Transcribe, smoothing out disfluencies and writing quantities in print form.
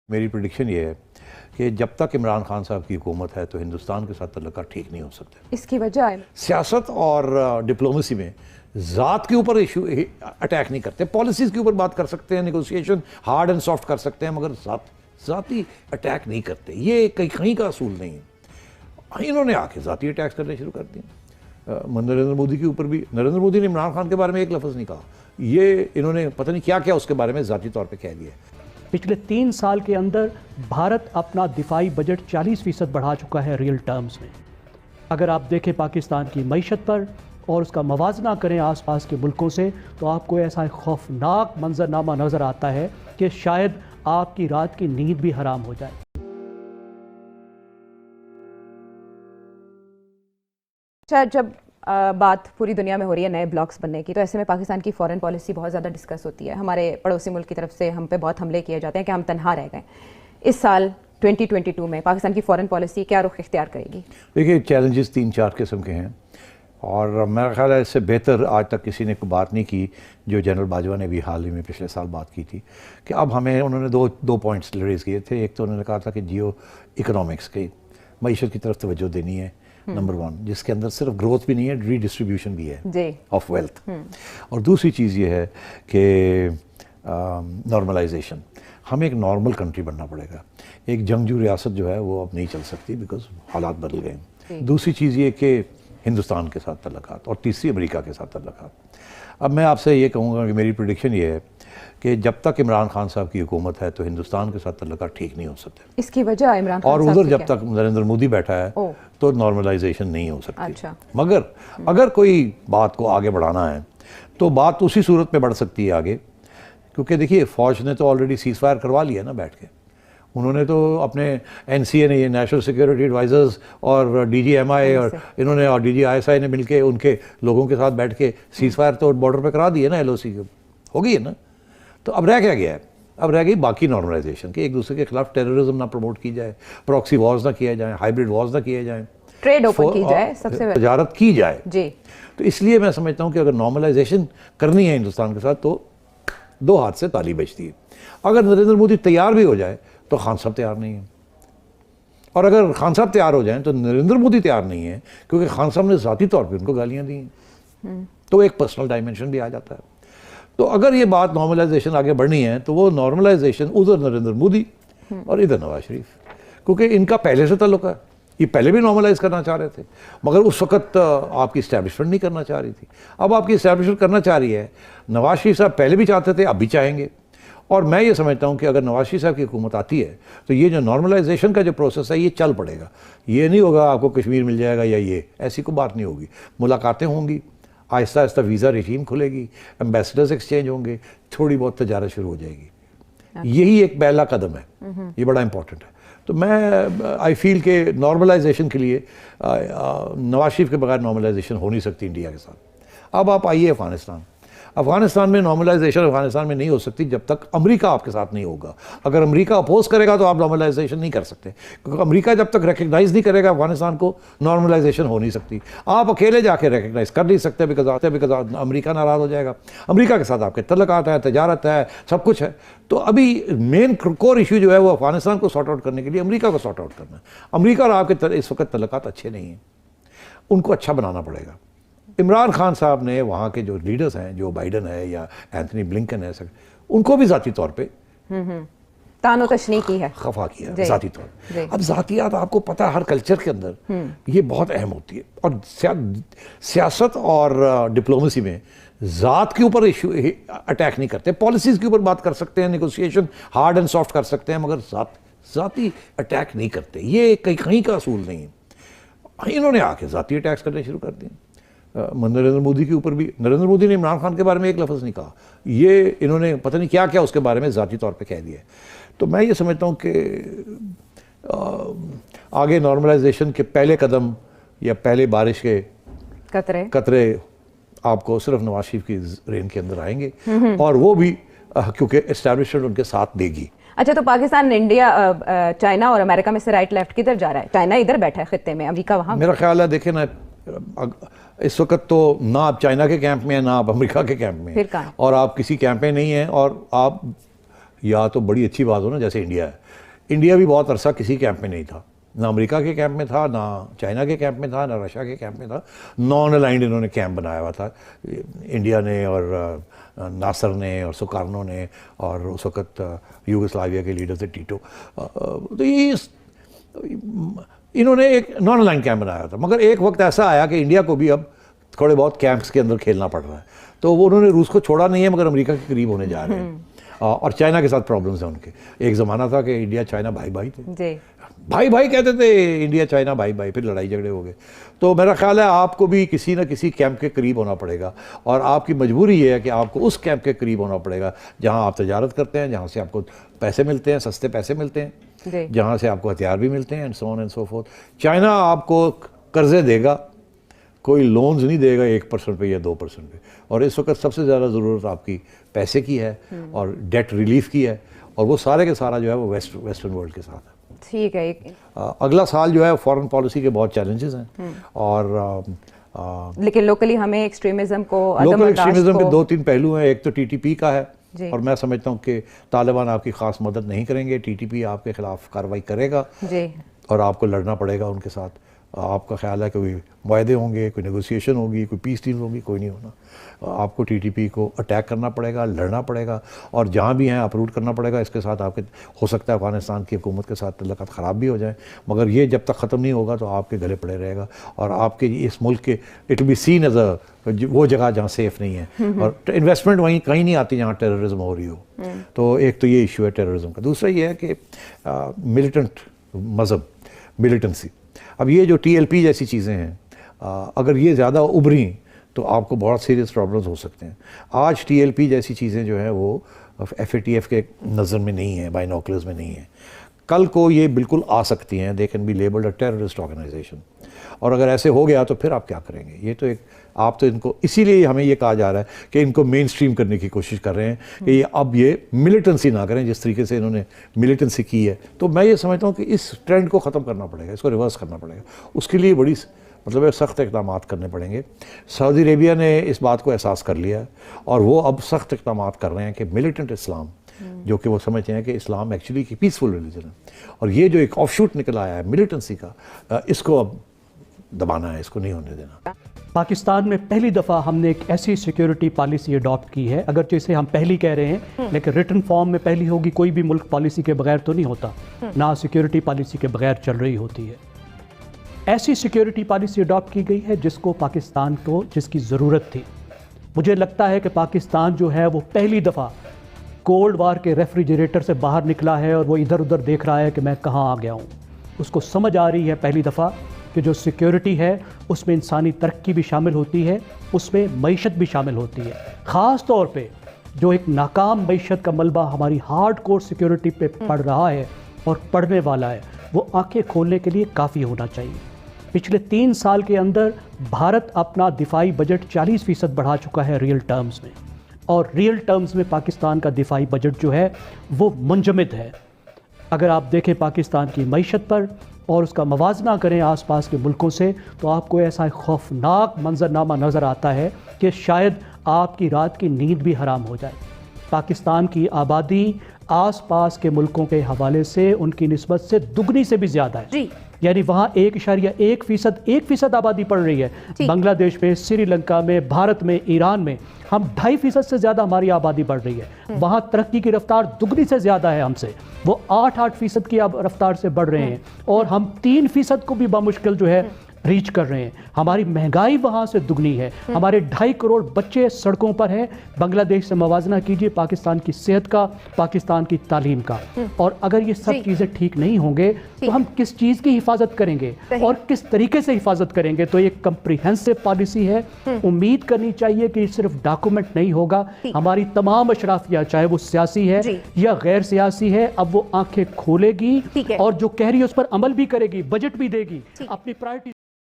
میری پریڈکشن یہ ہے کہ جب تک عمران خان صاحب کی حکومت ہے تو ہندوستان کے ساتھ تعلقات ٹھیک نہیں ہو سکتے۔ اس کی وجہ ہے سیاست اور ڈپلومیسی میں ذات کے اوپر ایشو اٹیک نہیں کرتے، پالیسیز کے اوپر بات کر سکتے ہیں، نیگوسیشن ہارڈ اینڈ سافٹ کر سکتے ہیں، مگر ذاتی اٹیک نہیں کرتے۔ یہ کہیں کا اصول نہیں ہے۔ انہوں نے آ کے ذاتی اٹیکس کرنے شروع کر دیے۔ نریندر مودی کے اوپر بھی، نریندر مودی نے عمران خان کے بارے میں ایک لفظ نہیں کہا، یہ انہوں نے پتہ نہیں کیا کیا اس کے بارے میں ذاتی طور پہ کہہ دیا۔ پچھلے 3 سال کے اندر بھارت اپنا دفاعی بجٹ 40% بڑھا چکا ہے ریئل ٹرمز میں۔ اگر آپ دیکھیں پاکستان کی معیشت پر اور اس کا موازنہ کریں آس پاس کے ملکوں سے، تو آپ کو ایسا ایک خوفناک منظرنامہ نظر آتا ہے کہ شاید آپ کی رات کی نیند بھی حرام ہو جائے۔ اچھا، جب بات پوری دنیا میں ہو رہی ہے نئے بلاکس بننے کی، تو ایسے میں پاکستان کی فارن پالیسی بہت زیادہ ڈسکس ہوتی ہے۔ ہمارے پڑوسی ملک کی طرف سے ہم پہ بہت حملے کیے جاتے ہیں کہ ہم تنہا رہ گئے۔ اس سال 2022 میں پاکستان کی فارن پالیسی کیا رخ اختیار کرے گی؟ دیکھیے، چیلنجز 3-4 قسم کے ہیں، اور میرا خیال ہے اس سے بہتر آج تک کسی نے کوئی بات نہیں کی جو جنرل باجوہ نے بھی حال ہی میں پچھلے سال بات کی تھی، کہ اب ہمیں انہوں نے دو پوائنٹس ریز کیے تھے۔ ایک تو انہوں نے کہا تھا کہ جیو اکنامکس کی معیشت کی طرف توجہ دینی ہے، نمبر 1، جس کے اندر صرف گروتھ بھی نہیں ہے، ری ڈسٹریبیوشن بھی ہے آف ویلتھ۔ اور دوسری چیز یہ ہے کہ نارملائزیشن، ہمیں ایک نارمل کنٹری بننا پڑے گا۔ ایک جنگجو ریاست جو ہے وہ اب نہیں چل سکتی، بیکاز حالات بدل گئے ہیں۔ دوسری چیز یہ کہ ہندوستان کے ساتھ تعلقات، اور تیسری امریکہ کے ساتھ تعلقات۔ اب میں آپ سے یہ کہوں گا کہ میری پریڈکشن یہ ہے کہ جب تک عمران خان صاحب کی حکومت ہے تو ہندوستان کے ساتھ تعلقات ٹھیک نہیں ہو سکتے۔ اس کی وجہ عمران خان اور صاحب ادھر جب تک نریندر مودی بیٹھا ہے تو نارملائزیشن نہیں ہو سکتی۔ اچھا، مگر اگر کوئی بات کو آگے بڑھانا ہے تو بات اسی صورت میں بڑھ سکتی ہے آگے، کیونکہ دیکھیے فوج نے تو آلریڈی سیز فائر کروا لیا نا بیٹھ کے۔ انہوں نے تو اپنے NCA نے، نیشنل سیکیورٹی ایڈوائزرز اور DG MI اور انہوں نے اور DG ISI نے مل کے ان کے لوگوں کے ساتھ بیٹھ کے سیز فائر تو بارڈر پہ کرا دیے نا، LOC ہو گئی ہے نا۔ تو اب رہ کیا گیا ہے؟ اب رہ گئی باقی نارملائزیشن، کہ ایک دوسرے کے خلاف ٹیررزم نہ پروموٹ کی جائے، پراکسی وارز نہ کیے جائیں، ہائیبرڈ وارز نہ کیے جائیں، ٹریڈ اوپن کی جائے، سب سے تجارت کی جائے۔ جی، تو اس لیے میں سمجھتا ہوں کہ اگر نارملائزیشن کرنی ہے ہندوستان کے ساتھ تو 2 ہاتھ سے تالی بجتی ہے۔ اگر نریندر مودی تیار بھی ہو جائے تو خان صاحب تیار نہیں ہیں، اور اگر خان صاحب تیار ہو جائیں تو نریندر مودی تیار نہیں ہے، کیونکہ خان صاحب نے ذاتی طور پہ ان کو گالیاں دی ہیں، تو ایک پرسنل ڈائمنشن بھی آ جاتا ہے۔ تو اگر یہ بات نارملائزیشن آگے بڑھنی ہے تو وہ نارملائزیشن ادھر نریندر مودی اور ادھر نواز شریف، کیونکہ ان کا پہلے سے تعلق ہے، یہ پہلے بھی نارملائز کرنا چاہ رہے تھے، مگر اس وقت آپ کی اسٹیبلشمنٹ نہیں کرنا چاہ رہی تھی۔ اب آپ کی اسٹیبلشمنٹ کرنا چاہ رہی ہے۔ نواز شریف صاحب پہلے بھی چاہتے تھے، اب بھی چاہیں گے، اور میں یہ سمجھتا ہوں کہ اگر نواز شریف صاحب کی حکومت آتی ہے تو یہ جو نارملائزیشن کا جو پروسیس ہے یہ چل پڑے گا۔ یہ نہیں ہوگا آپ کو کشمیر مل جائے گا یا یہ، ایسی کوئی بات نہیں ہوگی۔ ملاقاتیں ہوں گی، آہستہ آہستہ ویزا ریجیم کھلے گی، ایمبیسڈرز ایکسچینج ہوں گے، تھوڑی بہت تجارت شروع ہو جائے گی۔ یہی ایک پہلا قدم ہے، یہ بڑا امپورٹنٹ ہے۔ تو میں آئی فیل کہ نارملائزیشن کے لیے نواز شریف کے بغیر نارملائزیشن ہو نہیں سکتی انڈیا کے ساتھ۔ اب آپ آئیے افغانستان میں نارملائزیشن افغانستان میں نہیں ہو سکتی جب تک امریکہ آپ کے ساتھ نہیں ہوگا۔ اگر امریکہ اپوز کرے گا تو آپ نارملائزیشن نہیں کر سکتے، کیونکہ امریکہ جب تک ریکگنائز نہیں کرے گا افغانستان کو، نارملائزیشن ہو نہیں سکتی۔ آپ اکیلے جا کے ریکگنائز کر نہیں سکتے، بیکاز امریکہ ناراض ہو جائے گا۔ امریکہ کے ساتھ آپ کے تعلقات ہیں، تجارت ہے، سب کچھ ہے۔ تو ابھی مین کور ایشو جو ہے وہ افغانستان کو سارٹ آؤٹ کرنے کے لیے امریکہ کو سارٹ آؤٹ کرنا ہے۔ امریکہ اور آپ کے اس وقت تعلقات اچھے نہیں ہیں، ان کو اچھا بنانا پڑے گا۔ عمران خان صاحب نے وہاں کے جو لیڈرز ہیں، جو بائیڈن ہے یا اینتھنی بلنکن ہے، ان کو بھی ذاتی طور پہ تان و تشنیع کی ہے، خفا کیا ہے ذاتی طور پہ۔ اب ذاتیات آپ کو پتہ ہے ہر کلچر کے اندر یہ بہت اہم ہوتی ہے، اور سیاست اور ڈپلومیسی میں ذات کے اوپر ایشو اٹیک نہیں کرتے، پالیسیز کے اوپر بات کر سکتے ہیں، نیگوسیشن ہارڈ اینڈ سافٹ کر سکتے ہیں، مگر ذاتی اٹیک نہیں کرتے۔ یہ کہیں کا اصول نہیں ہے۔ انہوں نے آ کے ذاتی اٹیکس کرنے شروع کر دیے۔ نریندر مودی کے اوپر بھی، نریندر مودی نے عمران خان کے بارے میں ایک لفظ نہیں کہا، یہ انہوں نے پتہ نہیں کیا کیا اس کے بارے میں ذاتی طور پہ کہہ دیا ہے۔ تو میں یہ سمجھتا ہوں کہ آگے نارملائزیشن کے پہلے قدم یا پہلے بارش کے قطرے آپ کو صرف نواز شریف کی رین کے اندر آئیں گے، اور وہ بھی کیونکہ اسٹیبلشمنٹ ان کے ساتھ دے گی۔ اچھا، تو پاکستان، انڈیا، چائنا اور امریکہ میں سے رائٹ لیفٹ کدھر جا رہا ہے؟ چائنا ادھر بیٹھا ہے خطے میں، امریکہ وہاں۔ میرا خیال ہے دیکھیں نا، اس وقت تو نہ آپ چائنا کے کیمپ میں ہیں، نہ آپ امریکہ کے کیمپ میں ہیں، اور آپ کسی کیمپ میں نہیں ہیں، اور آپ یا تو بڑی اچھی بات ہو نا جیسے انڈیا ہے. انڈیا بھی بہت عرصہ کسی کیمپ میں نہیں تھا, نہ امریکہ کے کیمپ میں تھا, نہ چائنا کے کیمپ میں تھا, نہ رشیا کے کیمپ میں تھا. نان الائنڈ انہوں نے کیمپ بنایا ہوا تھا انڈیا نے, اور ناصر نے, اور سکارنو نے, اور اس وقت یوگوسلاویا کے لیڈر تھے ٹیٹو. تو یہ انہوں نے ایک نان الائنڈ کیمپ بنایا تھا. مگر ایک وقت ایسا آیا کہ انڈیا کو بھی اب تھوڑے بہت کیمپس کے اندر کھیلنا پڑ رہا ہے. تو وہ انہوں نے روس کو چھوڑا نہیں ہے, مگر امریکہ کے قریب ہونے جا رہے ہیں. اور چائنا کے ساتھ پرابلمس ہیں ان کے. ایک زمانہ تھا کہ انڈیا چائنا بھائی بھائی تھے, جی بھائی بھائی کہتے تھے, انڈیا چائنا بھائی بھائی, پھر لڑائی جھگڑے ہو گئے. تو میرا خیال ہے آپ کو بھی کسی نہ کسی کیمپ کے قریب ہونا پڑے گا, اور آپ کی مجبوری یہ ہے کہ آپ کو اس کیمپ کے قریب ہونا پڑے گا جہاں آپ تجارت کرتے ہیں, جہاں سے آپ کو پیسے ملتے ہیں, سستے پیسے ملتے ہیں, جہاں سے آپ کو ہتھیار بھی ملتے ہیں, and so on and so forth. China آپ کو قرضے دے گا, کوئی لونز نہیں دے گا 1% پہ یا 2% پہ. اور اس وقت سب سے زیادہ ضرورت آپ کی پیسے کی ہے اور ڈیٹ ریلیف کی ہے, اور وہ سارے کے سارا جو ہے وہ ویسٹرن ورلڈ کے ساتھ ہے. ٹھیک ہے. اگلا سال جو ہے فارن پالیسی کے بہت چیلنجز ہیں, اور لیکن لوکلی ہمیں ایکسٹریمزم کو, لوکل ایکسٹریمزم کے 2-3 پہلو ہیں. ایک تو ٹی ٹی پی کا ہے, جی. اور میں سمجھتا ہوں کہ طالبان آپ کی خاص مدد نہیں کریں گے. ٹی ٹی پی آپ کے خلاف کارروائی کرے گا, جی, اور آپ کو لڑنا پڑے گا ان کے ساتھ. آپ کا خیال ہے کہ کوئی معاہدے ہوں گے, کوئی نیگوسیشن ہوگی, کوئی پیس ڈیل ہوگی؟ کوئی نہیں ہونا. آپ کو ٹی ٹی پی کو اٹیک کرنا پڑے گا, لڑنا پڑے گا, اور جہاں بھی ہیں اپروٹ کرنا پڑے گا. اس کے ساتھ آپ کے ہو سکتا ہے افغانستان کی حکومت کے ساتھ تعلقات خراب بھی ہو جائیں, مگر یہ جب تک ختم نہیں ہوگا تو آپ کے گلے پڑے رہے گا, اور آپ کے اس ملک کے it be seen as a وہ جگہ جہاں سیف نہیں ہے, اور انویسٹمنٹ وہیں کہیں نہیں آتی جہاں ٹیررزم ہو رہی ہو. تو ایک تو یہ ایشو ہے ٹیررزم کا. دوسرا یہ ہے کہ ملیٹنٹ مذہب, ملیٹنسی. اب یہ جو ٹی ایل پی جیسی چیزیں ہیں, اگر یہ زیادہ ابھریں تو آپ کو بہت سیریس پرابلمز ہو سکتے ہیں. آج ٹی ایل پی جیسی چیزیں جو ہیں وہ ایف اے ٹی ایف کے نظر میں نہیں ہیں, بائنوکلرز میں نہیں ہیں. کل کو یہ بالکل آ سکتی ہیں, they can be labelled a terrorist organisation. اور اگر ایسے ہو گیا تو پھر آپ کیا کریں گے؟ یہ تو ایک آپ تو ان کو, اسی لیے ہمیں یہ کہا جا رہا ہے کہ ان کو مین اسٹریم کرنے کی کوشش کر رہے ہیں کہ یہ اب یہ ملیٹنسی نہ کریں جس طریقے سے انہوں نے ملیٹنسی کی ہے. تو میں یہ سمجھتا ہوں کہ اس ٹرینڈ کو ختم کرنا پڑے گا, اس کو ریورس کرنا پڑے گا. اس کے لیے بڑی سخت اقدامات کرنے پڑیں گے. سعودی عربیہ نے اس بات کو احساس کر لیا ہے, اور وہ اب سخت اقدامات کر رہے ہیں کہ ملیٹنٹ اسلام, جو کہ وہ سمجھتے ہیں کہ اسلام ایکچولی کی پیسفل ریلیجن ہے, اور یہ جو ایک آف شوٹ نکل آیا ہے ملیٹنسی کا, اس کو اب دبانا ہے, اس کو نہیں ہونے دینا. پاکستان میں پہلی دفعہ ہم نے ایک ایسی سیکیورٹی پالیسی اڈاپٹ کی ہے, اگرچہ اسے ہم پہلی کہہ رہے ہیں, لیکن ریٹن فارم میں پہلی ہوگی. کوئی بھی ملک پالیسی کے بغیر تو نہیں ہوتا, نہ سیکیورٹی پالیسی کے بغیر چل رہی ہوتی ہے. ایسی سیکیورٹی پالیسی اڈاپٹ کی گئی ہے جس کو پاکستان کو, جس کی ضرورت تھی. مجھے لگتا ہے کہ پاکستان جو ہے وہ پہلی دفعہ کولڈ وار کے ریفریجریٹر سے باہر نکلا ہے, اور وہ ادھر ادھر دیکھ رہا ہے کہ میں کہاں آ گیا ہوں. اس کو سمجھ آ رہی ہے پہلی دفعہ کہ جو سیکیورٹی ہے اس میں انسانی ترقی بھی شامل ہوتی ہے, اس میں معیشت بھی شامل ہوتی ہے. خاص طور پہ جو ایک ناکام معیشت کا ملبہ ہماری ہارڈ کور سیکیورٹی پہ پڑ رہا ہے اور پڑنے والا ہے, وہ آنکھیں کھولنے کے لیے کافی ہونا چاہیے. پچھلے 3 سال کے اندر بھارت اپنا دفاعی بجٹ 40% بڑھا چکا ہے ریئل ٹرمز میں, اور ریئل ٹرمز میں پاکستان کا دفاعی بجٹ جو ہے وہ منجمد ہے. اگر آپ دیکھیں پاکستان کی معیشت پر اور اس کا موازنہ کریں آس پاس کے ملکوں سے, تو آپ کو ایسا خوفناک منظرنامہ نظر آتا ہے کہ شاید آپ کی رات کی نیند بھی حرام ہو جائے. پاکستان کی آبادی آس پاس کے ملکوں کے حوالے سے ان کی نسبت سے دگنی سے بھی زیادہ ہے. جی, یعنی وہاں 1.1% آبادی بڑھ رہی ہے. بنگلہ دیش میں, سری لنکا میں, بھارت میں, ایران میں ہم 2.5% سے زیادہ ہماری آبادی بڑھ رہی ہے. وہاں ترقی کی رفتار دگنی سے زیادہ ہے ہم سے, وہ 8% کی رفتار سے بڑھ رہے ہیں, اور ہم 3% کو بھی بامشکل جو ہے ریچ کر رہے ہیں. ہماری مہنگائی وہاں سے دگنی ہے. ہمارے 2.5 کروڑ بچے سڑکوں پر ہیں. بنگلہ دیش سے موازنہ کیجئے پاکستان کی صحت کا, پاکستان کی تعلیم کا. اور اگر یہ سب چیزیں ٹھیک نہیں ہوں گے تو ہم کس چیز کی حفاظت کریں گے اور کس طریقے سے حفاظت کریں گے؟ تو یہ کمپریہنسو پالیسی ہے. امید کرنی چاہیے کہ یہ صرف ڈاکومنٹ نہیں ہوگا, ہماری تمام اشرافیہ چاہے وہ سیاسی ہے یا غیر سیاسی ہے, اب وہ آنکھیں کھولے گی اور جو کہہ رہی ہے اس پر عمل بھی کرے گی, بجٹ بھی دے گی, اپنی پرائرٹی